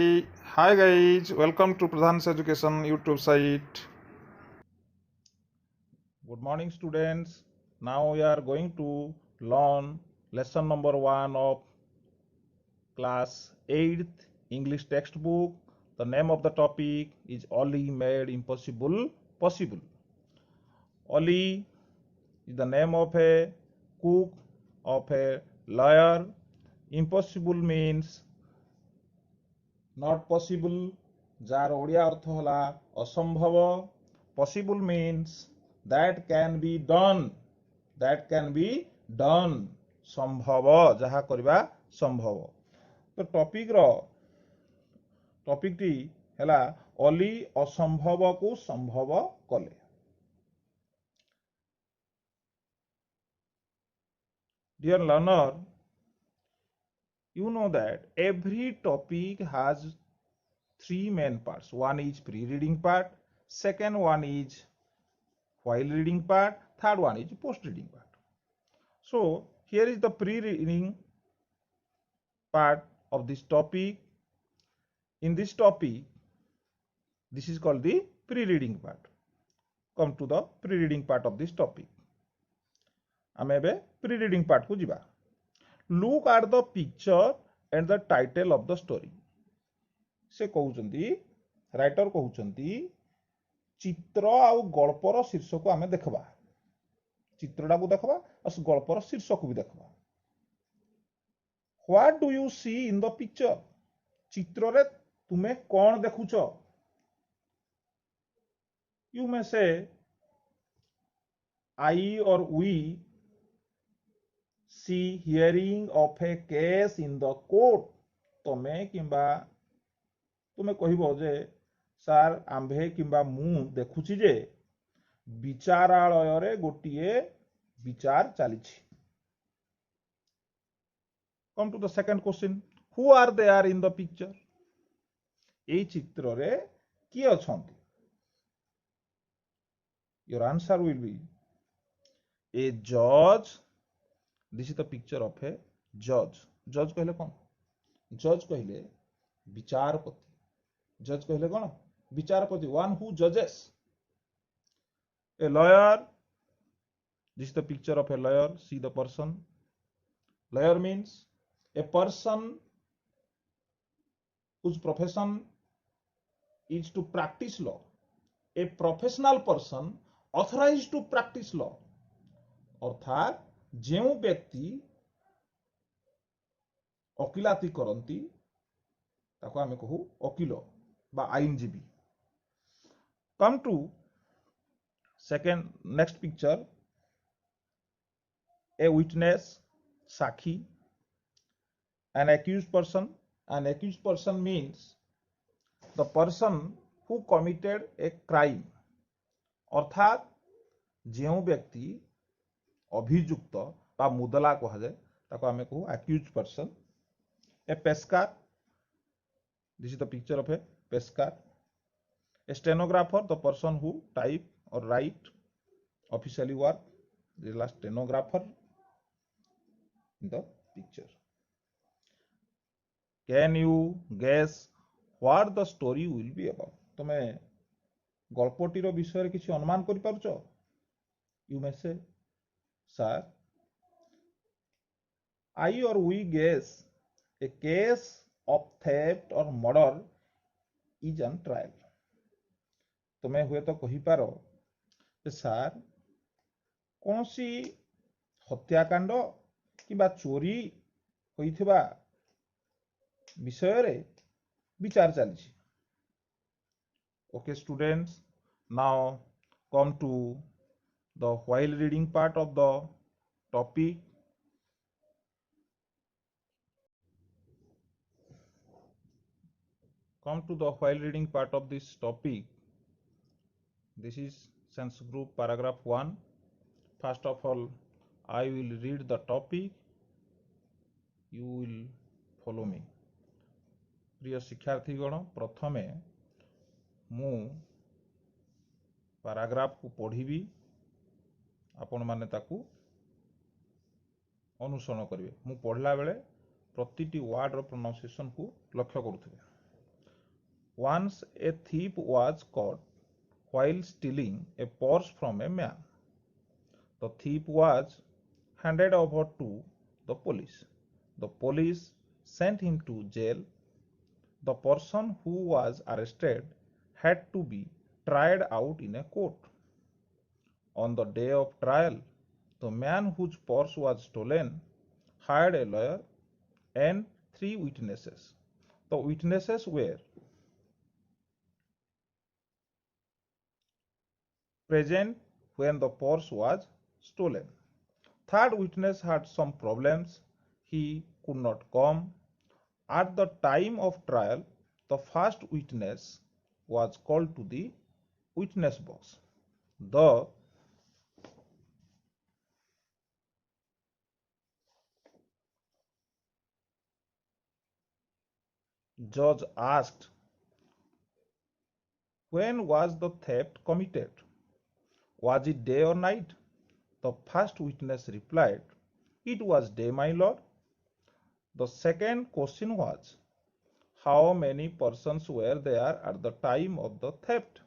Hi guys, welcome to Pradhan's Education YouTube site. Good morning students. Now we are going to learn lesson number 1 of class 8th English textbook. The name of the topic is Oli made impossible possible. Oli is the name of a cook, of a lawyer. Impossible means not possible, जार ओडिया अर्थ होला असंभव. Possible means that can be done, that can be done. संभव जहा करबा संभव. तो topic T हैला अली असंभव को संभव कले. Dear learner, you know that every topic has three main parts. One is pre-reading part, second one is while reading part, third one is post-reading part. So here is the pre-reading part of this topic. In this topic, this is called the pre-reading part. Come to the pre-reading part of this topic. आमे बे pre-reading part को जिबा. Look at the picture and the title of the story. से कहउचंती, writer कहउचंती चित्र आउ गल्पर शीर्षक को आमे देखबा. चित्रटा को देखबा और गल्पर शीर्षक को भी देखबा. What do you see in the picture? चित्र रे तुमे कौन देखुछ? You may say I or we see hearing of a case in the court. तमे किंबा तुमे कहिबो जे सार आंभे किंबा मु देखुछि जे विचारालय रे गोटिए विचार चालिछि. Come to the second question. Who are there in the picture? एई चित्र रे किए अछंती? Your answer will be a judge. This is the picture of a judge. Judge कहले कौन? Judge कहले विचारपति. Judge कहले कौन? विचारपति. One who judges. A lawyer. This is the picture of a lawyer. See the person. Lawyer means a person whose profession is to practice law. A professional person authorized to practice law. अर्थात जेउ व्यक्ति वकिलाती करती ताको आमे कहू वकील बा आईनजीवी. Come to second next picture. A witness, साक्षी. An accused person. An accused person means the person who committed a crime. अर्थात जेउ व्यक्ति अभियुक्त बा मुदला कहा जाए ताको आमे कहू accused person. A pescar. This is the picture of a pescar. A stenographer, the person who type or write officially work. This is the stenographer in the picture. Can you guess what the story will be about? तमे गल्पटीर विषय रे किछि अनुमान करि पारुछो? You may say, sir, I or we guess a case of theft or murder is on trial. तमे हुए तो कहि पारो जे सर कोनसी हत्याकांड किबा चोरी होइथिबा विषय रे विचार चलिछि. Okay students, now come to the while reading part of the topic. Come to the while reading part of this topic. This is sense group paragraph 1. First of all, I will read the topic. You will follow me. प्रिय शिक्षार्थी गण, प्रथमे मु paragraph को पढ़ी, आपण माने ताकू अनुसरण करिवे. मु पढ़ला बेले प्रतिटी वर्ड रो प्रोनाउंसिएशन को लक्ष्य करूथिबे. Once a thief was caught while stealing a purse from a man. The thief was handed over to the police. The police sent him to jail. The person who was arrested had to be tried out in a court. On the day of trial, the man whose purse was stolen hired a lawyer and three witnesses. The witnesses were present when the purse was stolen. Third witness had some problems. He could not come. At the time of trial, the first witness was called to the witness box. The judge asked, "When was the theft committed? Was it day or night?" The first witness replied, "It was day, my lord." The second question was, "How many persons were there at the time of the theft?"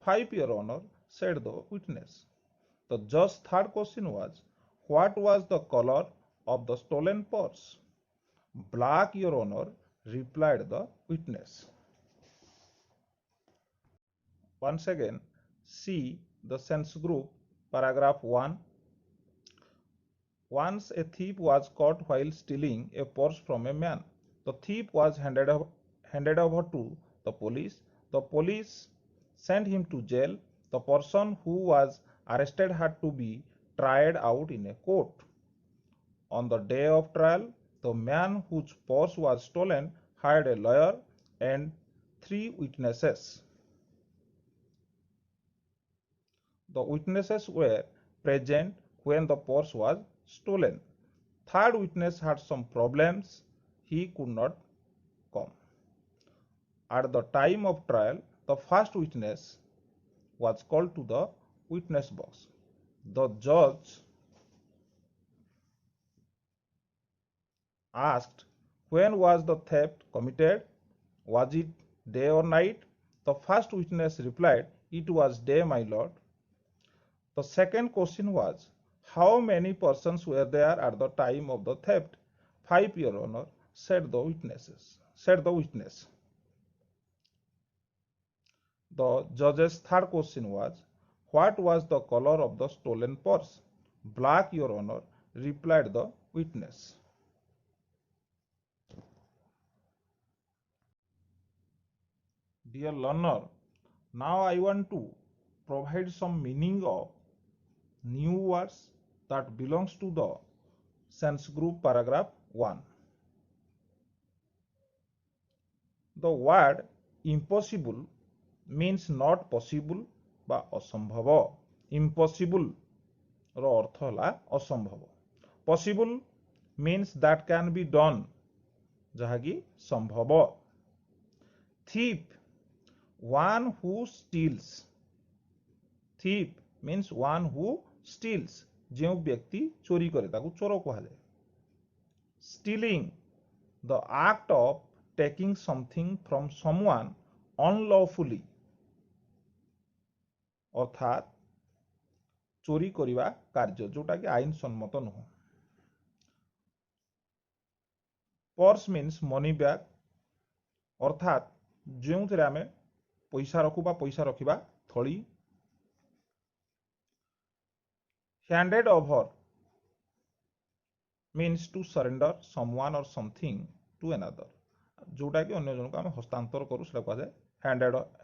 "Five, your honor," said the witness. The judge's third question was, "What was the color of the stolen purse?" "Black, your honor," replied the witness. Once again, see the sense group, paragraph 1. Once a thief was caught while stealing a purse from a man. The thief was handed over to the police. The police sent him to jail. The person who was arrested had to be tried out in a court. On the day of trial, the man whose purse was stolen hired a lawyer and three witnesses. The witnesses were present when the purse was stolen. Third witness had some problems. He could not come. At the time of trial, the first witness was called to the witness box. The judge asked, "When was the theft committed? Was it day or night?" The first witness replied, "It was day, my lord." The second question was, "How many persons were there at the time of the theft?" "Five, your honor," said the witness. The judge's third question was, "What was the color of the stolen purse?" "Black, your honor," replied the witness. Dear learner, now I want to provide some meaning of new words that belongs to the sense group paragraph 1. The word impossible means not possible বা ଅସମ୍ଭବ. Impossible ର ଅର୍ଥ ହେଲା ଅସମ୍ଭବ. Possible means that can be done, ଯାହାକି ସମ୍ଭବ. Thief, one who steals. Thief means one who steals, ଯେଉଁ ବ୍ୟକ୍ତି ଚୋରି କରେ ତାକୁ ଚୋର କୁହାଯାଏ. Stealing, the act of taking something from someone unlawfully, ଅର୍ଥାତ୍ ଚୋରି କରିବା କାର୍ଯ୍ୟ ଯୋଉଟାକି ଆଇନ ସମ୍ମତ ନୁହଁ. Purse means money bag, ଅର୍ଥାତ୍ ଯେଉଁଥିରେ ଆମେ ପଇସା ରଖୁ ବା ପଇସା ରଖିବା ଥଳି. Handed over means to surrender someone or something to another, जोटा कि अन्य जन को आम हस्तांतर करू सेटा कहुए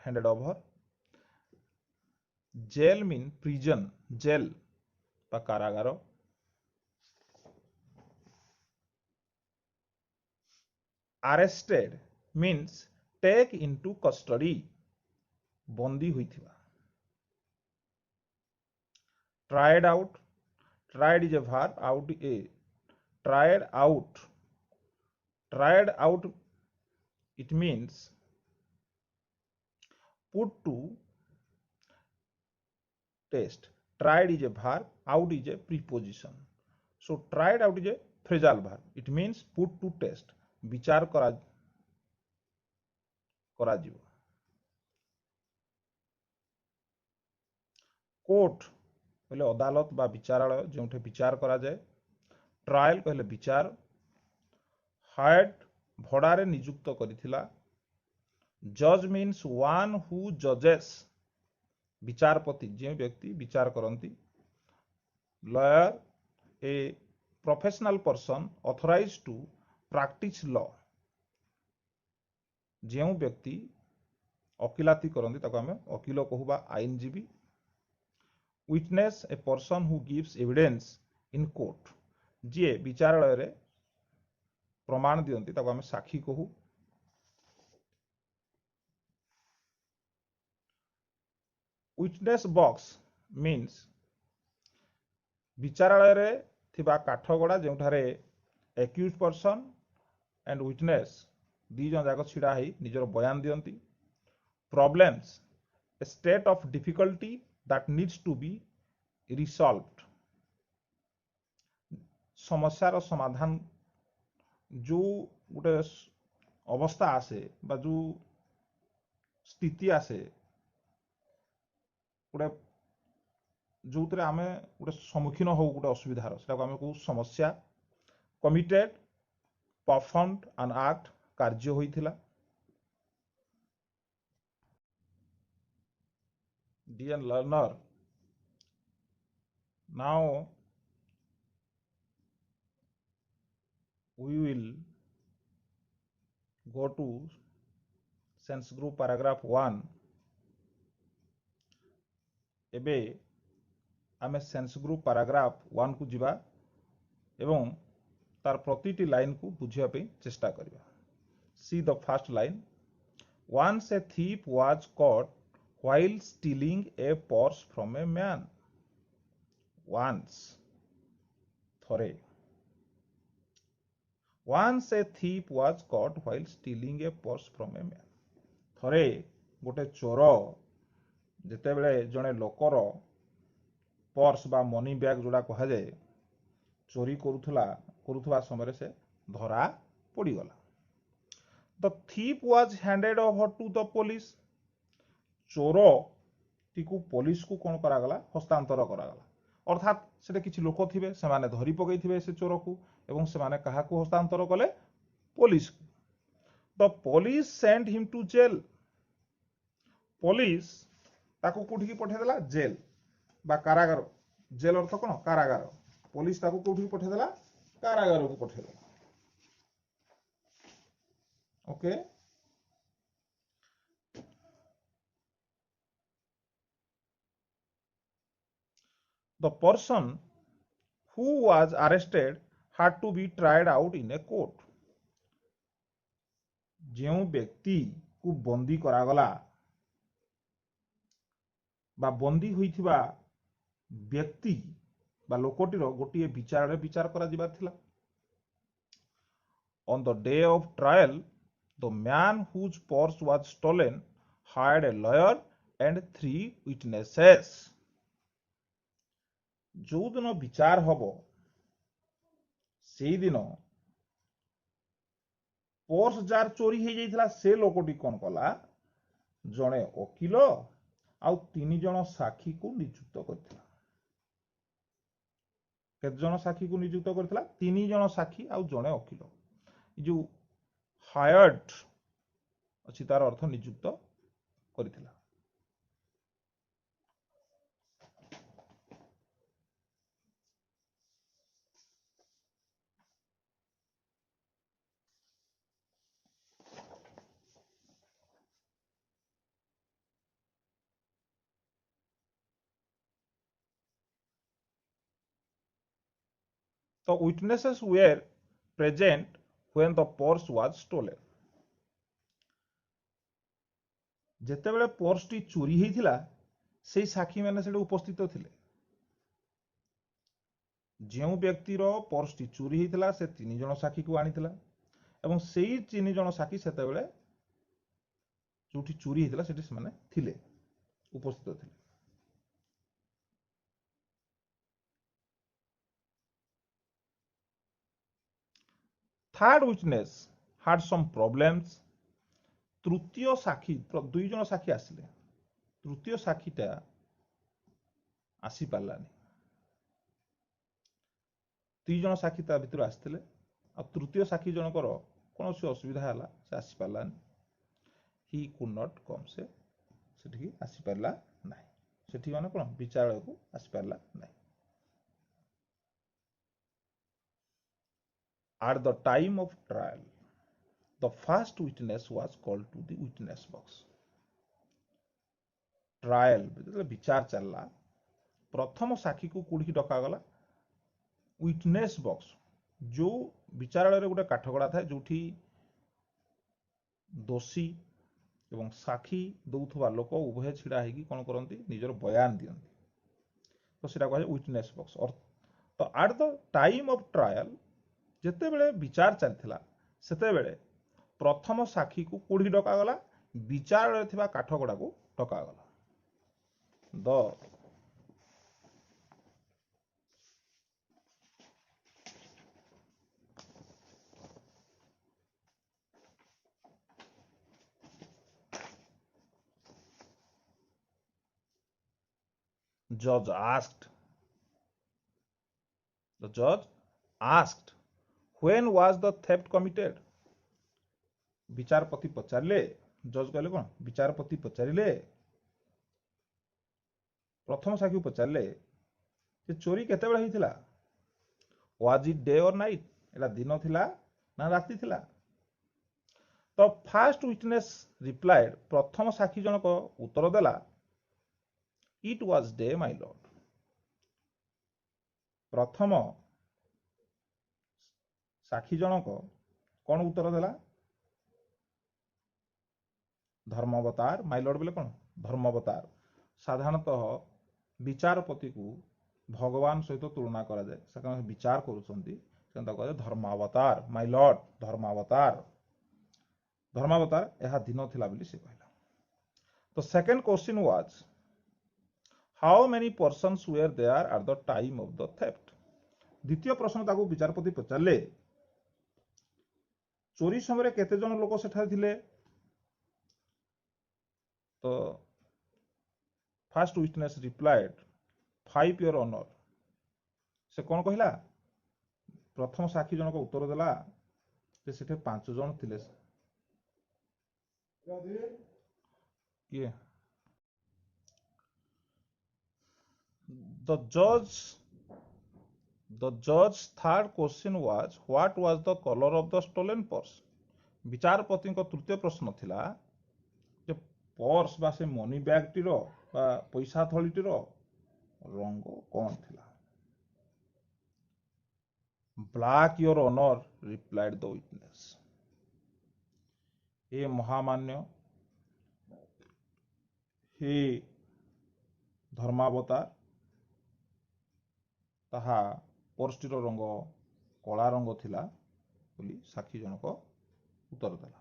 handed over. Jail mean prison, jail बा कारागार. Arrested means take into custody, बंदी होइथिबा. Tried out, tried is a verb, out a. Tried out, it means put to test. Tried is a verb, out is a preposition. So tried out is a phrasal verb. It means put to test, विचार करा जीव. Court कहले अदालत बा विचारालय जोठे विचार करा जाए। Trial कहले विचार। हायर्ड भड़ारे नियुक्त करिथिला। जज मीन्स वन हु जजेस विचारपति जो व्यक्ति विचार करती। Lawyer a professional person authorized to practice law जो व्यक्ति वकिलाती करती ताको आमे वकील कहू बा आईनजीवी। Witness a person who gives evidence in court जी विचारालय रे प्रमाण दियंती ताको आमे साक्षी कहू। विटनेस बॉक्स मीन्स विचारालय रे थिबा काठगड़ा जोठारे एक्यूज पर्सन एंड विटनेस दी जन जाक छिड़ा ही निजर बयान दियंती। Problems a state of difficulty that needs to be resolved समस्यार समाधान जो गोटे अवस्था आसे बा जो स्थिति आसे गोटे जो आम गोटे सम्मुखीन हो गोटे असुविधार से आम कहू समस्या। कमिटेड परफॉर्म्ड एन एक्ट कार्य होइथिला। Dear learner, now we will go to sense group paragraph 1। एबे आमे सेंस ग्रुप पैराग्राफ 1 को जिबा एवं तार प्रतिटी लाइन को बुझिया पे चेष्टा करिया। See the first line. Once a thief was caught while stealing a purse from a man। Once थोरे। Once a thief was caught while stealing a purse from a man। थोरे गोटे चोर जेते बेले जने लोकर पर्स बा मनी बैग जोड़ा कहा जाए चोरी करुथुवा समय से धरा पड़ीगला। The thief was handed over to the police. चोर टी पुलिस को कौन करागला हस्तांतर करागला। अर्थात से किसी लोक थे से धरी पकई से चोर को एवं से क्या हस्तांतर कले पुलिस को। The police send him to jail. Police ताको कोठी की पठेदेला जेल बा कारागार। जेल अर्थ कौन कारागार। पुलिस ताको कोठी पठेदेला कारागार को पठेदेला। Okay. The person who was arrested had to be tried out in a court। जो व्यक्ति को बंदी करागला बा बंदी होइथिबा व्यक्ति बा लोकटीर गोटे विचार रे विचार करा जिबार थिला। On the day of trial, the man whose purse was stolen hired a lawyer and 3 witnesses। जो दिन विचार हबो से दिन पर्स जार चोरी हो जाइथिला से लोकटी कौन कला जड़े वकील आउ 3 जन साक्षी को नियुक्त करथिला। केत जन साक्षी को नियुक्त करथिला 3 जन साक्षी आउ जड़े वकील। जो हायर्ड अच्छी तार अर्थ नियुक्त करथिला। The witnesses were present when the purse was stolen। जेतेबेले पर्स टी चोरी होइथिला से साक्षी मैंने से उपस्थित थिले। जो व्यक्तिर पर्स टी चोरी होइथिला से 3 जन साक्षी को आनिथिला एवं सेई 3 जन साक्षी सेतेबेले जोठी चोरी होइथिला सेठी से माने थिले उपस्थित थिले। Third witness had some problems। तृतीय साक्षी 2 जन साक्षी आसिले। तृतीय साक्षीटा आसी पारलानी 3 जन साक्षी ता भितर आसथिले आ तृतीय साक्षी जनकर कौन से असुविधा है से आसी पारलानी ही कुड नॉट कम से सेठी आसी पारला नाही सेठी माने कोन विचारालय को आसी पारला नाही at the time of trial the first witness was called to the witness box trial विचार चलला प्रथम साक्षी को कौटी डका गला विटनेस बॉक्स जो विचारालय गोटे काठगड़ा था जो दोषी एवं साक्षी दौथुवा लोक उभय छिड़ा होगी कौन करती निजर बयान दियंती तो सीटा कह विटनेस बॉक्स और तो eight the time of trial जेते बेले विचार चलता सेते बेले प्रथम साक्षी को कौटी डका गला विचारालय थिबा काठगड़ा को डका गला the judge asked the judge asked when was the theft committed विचारपति पचारे जज कहले कौन विचारपति पचारे प्रथम साक्षी पचारे चोरी केते बेला होइथिला वाज इट डे और नाइट एला दिन थिला ना राति थिला तो फर्स्ट विटनेस रिप्लाइड प्रथम साक्षी जनक उत्तर देला it was day my Lord प्रथम साक्षी जनक कौन उत्तर देला धर्मावतार माय लॉर्ड बोले कौन धर्मावतार साधारणतः विचारपति को भगवान सहित तुलना करा जाए से विचार करुछंती कहे धर्मावतार माय लॉर्ड धर्मावतार धर्मावतार यह दिन थिला बोली से कहला तो second question was how many persons were there at the time of the theft द्वितीय प्रश्न ताको विचारपति पचारे चोरी समय केते जन लोक सेठा थिले तो first witness replied 5 your honour से कौन कहला प्रथम साक्षी जनक उत्तर देला जे सेठे 5 जन थिले किए the judge third question was what was the color of the stolen purse विचारपति तृतीय प्रश्न थिला जे पर्स बा से मनी बैग टीर बा पैसा थलीटीर रंग कौन थिला black your honour replied the witness हे महामान्य हे धर्मावतार ताहा पर्सटीर रंग कला रंग थिला बोली साक्षी जनक उत्तर देला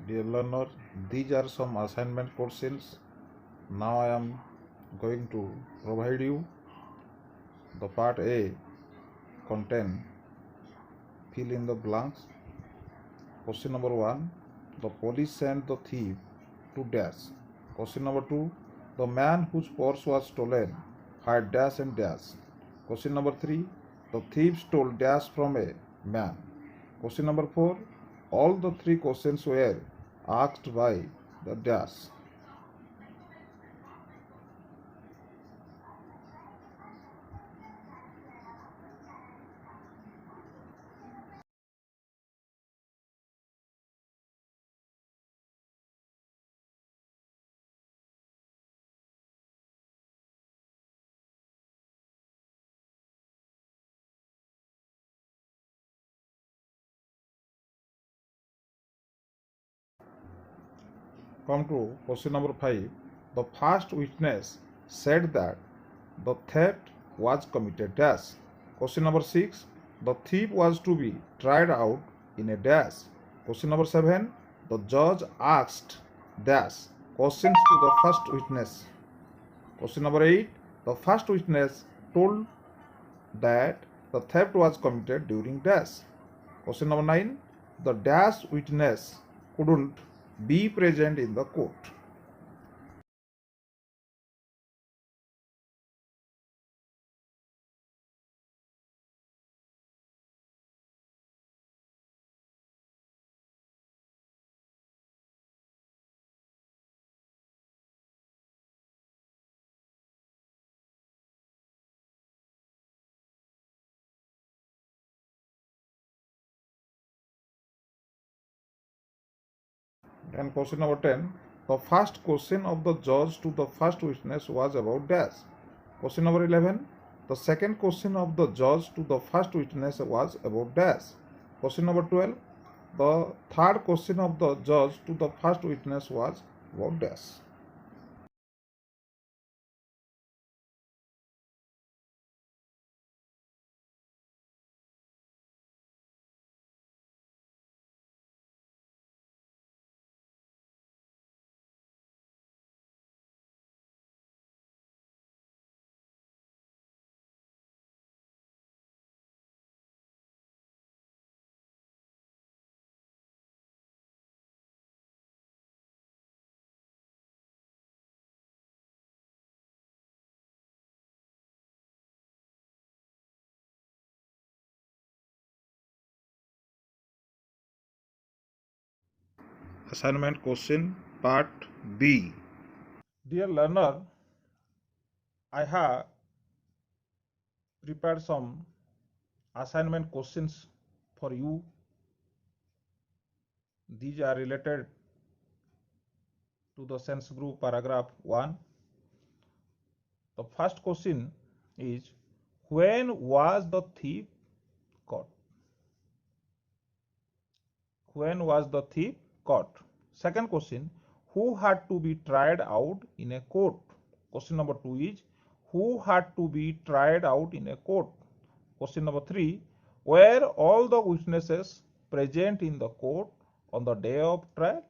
Dear learner, these are some assignment questions. Now I am going to provide you the part A contain fill in the blanks. Question number 1, the police sent the thief to dash. Question number 2, the man whose purse was stolen had dash and dash. Question number 3, the thief stole dash from a man. Question number 4, all the 3 questions were asked by the dash. Come to question number 5. The first witness said that the theft was committed dash. Question number 6. The thief was to be tried out in a dash. Question number 7. The judge asked dash questions to the first witness. Question number 8. The first witness told that the theft was committed during dash. Question number 9. The dash witness couldn't be present in the court. And question number 10. The first question of the judge to the first witness was about dash. Question number 11. The second question of the judge to the first witness was about dash. Question number 12. The third question of the judge to the first witness was about dash. Assignment question part B. Dear learner, I have prepared some assignment questions for you. These are related to the sense group paragraph 1. The first question is, when was the thief caught? When was the thief caught? Second question, who had to be tried out in a court? Question number 2 is, who had to be tried out in a court? Question number 3, were all the witnesses present in the court on the day of trial?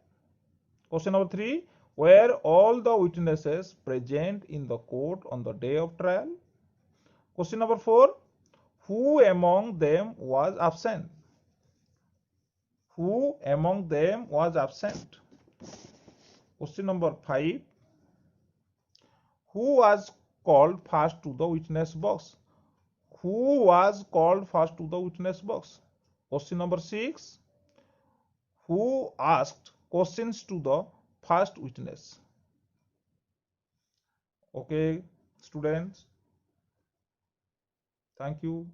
Question number 3, were all the witnesses present in the court on the day of trial? Question number 4, who among them was absent? Who among them was absent? Question number 5, who was called first to the witness box? Who was called first to the witness box? Question number 6, who asked questions to the first witness? Okay, students, thank you.